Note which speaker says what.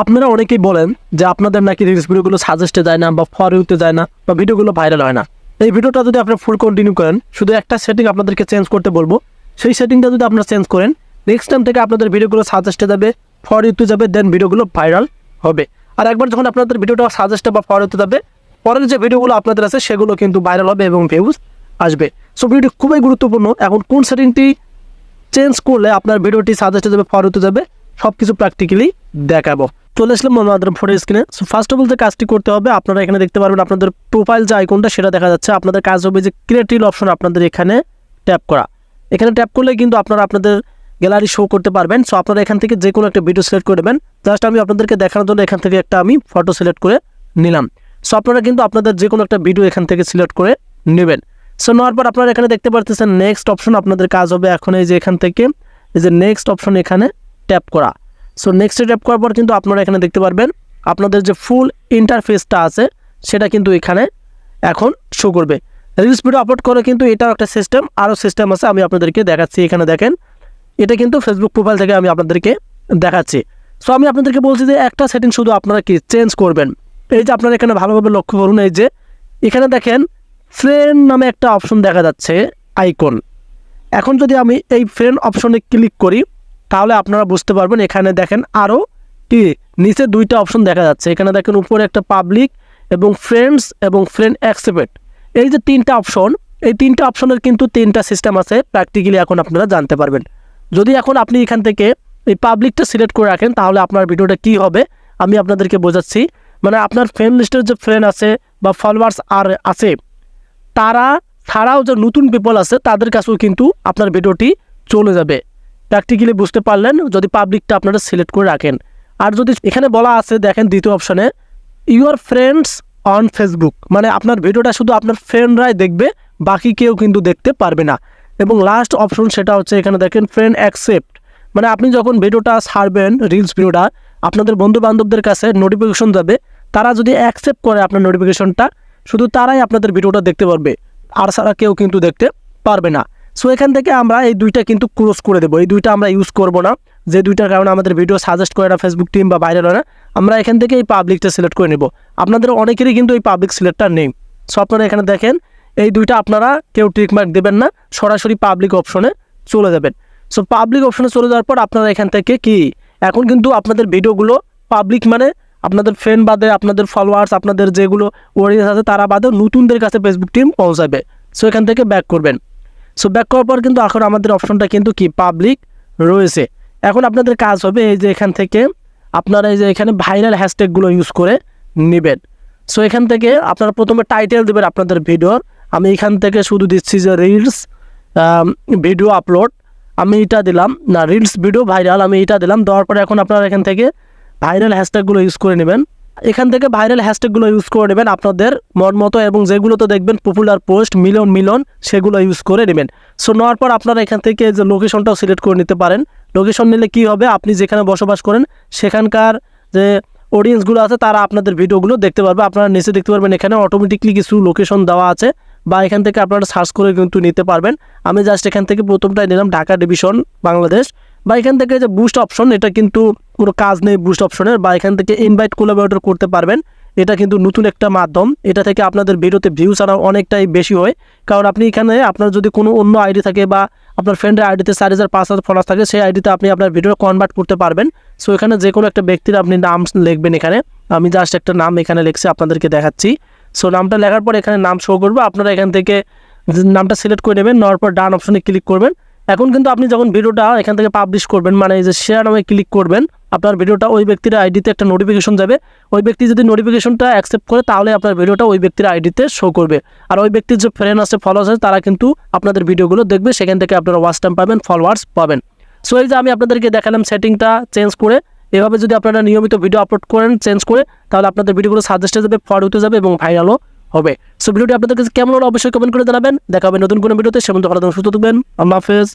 Speaker 1: আপনারা অনেকেই বলেন যে আপনাদের নাকি রিলস ভিডিওগুলো সাজেস্টে যায় না বা ফর ইউতে যায় না বা ভিডিওগুলো ভাইরাল হয় না। এই ভিডিওটা যদি আপনারা ফুল কন্টিনিউ করেন, শুধু একটা সেটিং আপনাদেরকে চেঞ্জ করতে বলবো, সেই সেটিংটা যদি আপনারা চেঞ্জ করেন, নেক্সট টাইম থেকে আপনাদের ভিডিওগুলো সাজেস্টে যাবে, ফর ইউতে যাবে, দেন ভিডিওগুলো ভাইরাল হবে। আর একবার যখন আপনাদের ভিডিওটা সাজেস্টে বা ফর ইউতে যাবে, পরের যে ভিডিওগুলো আপনাদের আছে সেগুলো কিন্তু ভাইরাল হবে এবং ভিউজ আসবে। সো ভিডিওটি খুবই গুরুত্বপূর্ণ। এখন কোন সেটিংটি চেঞ্জ করলে আপনার ভিডিওটি সাজেস্টে যাবে, ফর ইউতে যাবে, সব কিছু প্র্যাকটিক্যালি দেখাবো। চলে আসলাম আমাদের ফোনের স্ক্রিনে। সো ফার্স্ট অফ অল যে কাজটি করতে হবে, আপনারা এখানে দেখতে পারবেন আপনাদের প্রোফাইল যে আইকনটা সেটা দেখা যাচ্ছে। আপনাদের কাজ হবে যে ক্রিয়েট অপশন আপনাদের এখানে ট্যাপ করা। এখানে ট্যাপ করলে কিন্তু আপনারা আপনাদের গ্যালারি শো করতে পারবেন। সো আপনারা এখান থেকে যে কোনো একটা ভিডিও সিলেক্ট করে দেবেন। জাস্ট আমি আপনাদেরকে দেখানোর জন্য এখান থেকে একটা আমি ফটো সিলেক্ট করে নিলাম। সো আপনারা কিন্তু আপনাদের যে কোনো একটা ভিডিও এখান থেকে সিলেক্ট করে নেবেন। সো নেওয়ার পর আপনারা এখানে দেখতে পারতেছেন নেক্সট অপশন। আপনাদের কাজ হবে এখন এই যে এখান থেকে এই যে নেক্সট অপশন এখানে ট্যাপ করা। সো নেক্সটে ট্যাপ করার পর কিন্তু আপনারা এখানে দেখতে পারবেন আপনাদের যে ফুল ইন্টারফেসটা আছে সেটা কিন্তু এখানে এখন শো করবে। রিলস ভিডিও আপলোড করে কিন্তু এটাও একটা সিস্টেম, আরও সিস্টেম আছে, আমি আপনাদেরকে দেখাচ্ছি। এখানে দেখেন, এটা কিন্তু ফেসবুক প্রোফাইল থেকে আমি আপনাদেরকে দেখাচ্ছি। সো আমি আপনাদেরকে বলছি যে একটা সেটিং শুধু আপনারা কি চেঞ্জ করবেন। এই যে আপনারা এখানে ভালোভাবে লক্ষ্য করুন, এই যে এখানে দেখেন ফ্রেন্ড নামে একটা অপশন দেখা যাচ্ছে আইকন। এখন যদি আমি এই ফ্রেন্ড অপশনে ক্লিক করি তাহলে আপনারা বুঝতে পারবেন এখানে দেখেন আরও কি নিচে দুইটা অপশন দেখা যাচ্ছে। এখানে দেখেন উপরে একটা পাবলিক এবং ফ্রেন্ডস এবং ফ্রেন্ড অ্যাকসেপ্ট, এই যে তিনটা অপশন, এই তিনটা অপশনের কিন্তু তিনটা সিস্টেম আছে। প্র্যাকটিক্যালি এখন আপনারা জানতে পারবেন। যদি এখন আপনি এখান থেকে এই পাবলিকটা সিলেক্ট করে রাখেন তাহলে আপনার ভিডিওটা কি হবে আমি আপনাদেরকে বোঝাচ্ছি। মানে আপনার ফ্রেন্ড লিস্টের যে ফ্রেন্ড আছে বা ফলোয়ার্স আর আছে, তারা ছাড়াও যে নতুন পিপল আছে তাদের কাছেও কিন্তু আপনার ভিডিওটি চলে যাবে। প্র্যাকটিক্যালি বুঝতে পারলেন যদি পাবলিকটা আপনারা সিলেক্ট করে রাখেন। আর যদি এখানে বলা আছে দেখেন দ্বিতীয় অপশনে ইউর ফ্রেন্ডস অন ফেসবুক, মানে আপনার ভিডিওটা শুধু আপনার ফ্রেন্ডরাই দেখবে, বাকি কেউ কিন্তু দেখতে পারবে না। এবং লাস্ট অপশন সেটা হচ্ছে এখানে দেখেন ফ্রেন্ড অ্যাকসেপ্ট, মানে আপনি যখন ভিডিওটা ছাড়বেন রিলস ভিডিওটা আপনাদের বন্ধু বান্ধবদের কাছে নোটিফিকেশন যাবে, তারা যদি অ্যাকসেপ্ট করে আপনার নোটিফিকেশনটা শুধু তারাই আপনাদের ভিডিওটা দেখতে পারবে, আর ছাড়া কেউ কিন্তু দেখতে পারবে না। সো এখান থেকে আমরা এই দুইটা কিন্তু ক্লোজ করে দেবো, এই দুইটা আমরা ইউজ করব না, যে দুইটার কারণে আমাদের ভিডিও সাজেস্ট করে না ফেসবুক টিম বা ভাইরাল হয় না। আমরা এখান থেকে এই পাবলিকটা সিলেক্ট করে নেব। আপনাদের অনেকেরই কিন্তু এই পাবলিক সিলেক্টটা নেই। সো আপনারা এখানে দেখেন এই দুইটা আপনারা কেউ টিকমার্ক দেবেন না, সরাসরি পাবলিক অপশনে চলে যাবেন। সো পাবলিক অপশনে চলে যাওয়ার পর আপনারা এখান থেকে কি এখন কিন্তু আপনাদের ভিডিওগুলো পাবলিক, মানে আপনাদের ফ্রেন্ড বাদে আপনাদের ফলোয়ার্স আপনাদের যেগুলো অডিয়েন্স আছে তারা বাদে নতুনদের কাছে ফেসবুক টিম পৌঁছাবে। সো এখান থেকে ব্যাক করবেন। সো ব্যাক করার পর কিন্তু এখন আমাদের অপশনটা কিন্তু কি পাবলিক রয়েছে। এখন আপনাদের কাজ হবে এই যে এখান থেকে আপনারা এই যে এখানে ভাইরাল হ্যাশট্যাগুলো ইউজ করে নেবেন। সো এখান থেকে আপনারা প্রথমে টাইটেল দেবেন আপনাদের ভিডিওর। আমি এখান থেকে শুধু দিচ্ছি যে রিলস ভিডিও আপলোড, আমি এটা দিলাম না, রিলস ভিডিও ভাইরাল আমি এটা দিলাম। দেওয়ার পরে এখন আপনারা এখান থেকে ভাইরাল হ্যাশট্যাগুলো ইউজ করে নেবেন। এখান থেকে ভাইরাল হ্যাশট্যাগুলো ইউজ করে নেবেন আপনাদের মন মতো, এবং যেগুলো তো দেখবেন পপুলার পোস্ট মিলন সেগুলো ইউজ করে নেবেন। সো নেওয়ার পর আপনারা এখান থেকে যে লোকেশনটাও সিলেক্ট করে নিতে পারেন। লোকেশন নিলে কি হবে, আপনি যেখানে বসবাস করেন সেখানকার যে অডিয়েন্সগুলো আছে তারা আপনাদের ভিডিওগুলো দেখতে পারবে। আপনারা নিচে দেখতে পারবেন এখানে অটোমেটিকলি কিছু লোকেশন দেওয়া আছে, বা এখান থেকে আপনারা সার্চ করে কিন্তু নিতে পারবেন। আমি জাস্ট এখান থেকে প্রথমটাই নিলাম ঢাকা ডিভিশন বাংলাদেশ। বা এখান থেকে যে বুস্ট অপশন, এটা কিন্তু কোনো কাজ নেই বুস্ট অপশনের। বা এখান থেকে ইনভাইট কোলাবোরেটর করতে পারবেন, এটা কিন্তু নতুন একটা মাধ্যম। এটা থেকে আপনাদের ভিডিওতে ভিউজ আনা অনেকটাই বেশি হয়, কারণ আপনি এখানে আপনার যদি কোনো অন্য আইডি থাকে বা আপনার ফ্রেন্ডের আইডিতে 4000-5000 ফলোয়ার্স থাকে, সেই আইডিতে আপনি আপনার ভিডিও কনভার্ট করতে পারবেন। সো এখানে যে কোনো একটা ব্যক্তির আপনি নাম লিখবেন। এখানে আমি জাস্ট একটা নাম এখানে লিখছি আপনাদেরকে দেখাচ্ছি। সো নামটা লেখার পর এখানে নাম শো করবে, আপনারা এখান থেকে নামটা সিলেক্ট করে নেবেন। নেওয়ার পর ডান অপশনে ক্লিক করবেন। এখন কিন্তু আপনি যখন ভিডিওটা এখান থেকে পাবলিশ করবেন, মানে এই যে শেয়ার নামে ক্লিক করবেন, আপনার ভিডিওটা ওই ব্যক্তির আইডিতে একটা নোটিফিকেশন যাবে। ওই ব্যক্তি যদি নোটিফিকেশনটা অ্যাকসেপ্ট করে তাহলে আপনার ভিডিওটা ওই ব্যক্তির আইডিতে শো করবে। আর ওই ব্যক্তির যে ফ্রেন্ড আছে ফলোয়ার্স আছে তারা কিন্তু আপনাদের ভিডিওগুলো দেখবে, সেখান থেকে আপনারা ওয়াচ টাইম পাবেন, ফলোয়ার্স পাবেন। সো এই যে আমি আপনাদেরকে দেখালাম সেটিংটা চেঞ্জ করে। এভাবে যদি আপনারা নিয়মিত ভিডিও আপলোড করেন চেঞ্জ করে, তাহলে আপনাদের ভিডিওগুলো সাজেস্টে যাবে, ফর হতে যাবে এবং ভাইরালও হবে। সো ভিডিওটি আপনাদের কাছে কেমন হলো অবশ্যই কমেন্ট করে জানাবেন। দেখা হবে নতুন কোনো ভিডিওতে। সে পর্যন্ত ভালো থাকবেন, সুস্থ থাকবেন। আল্লাহ হাফেজ।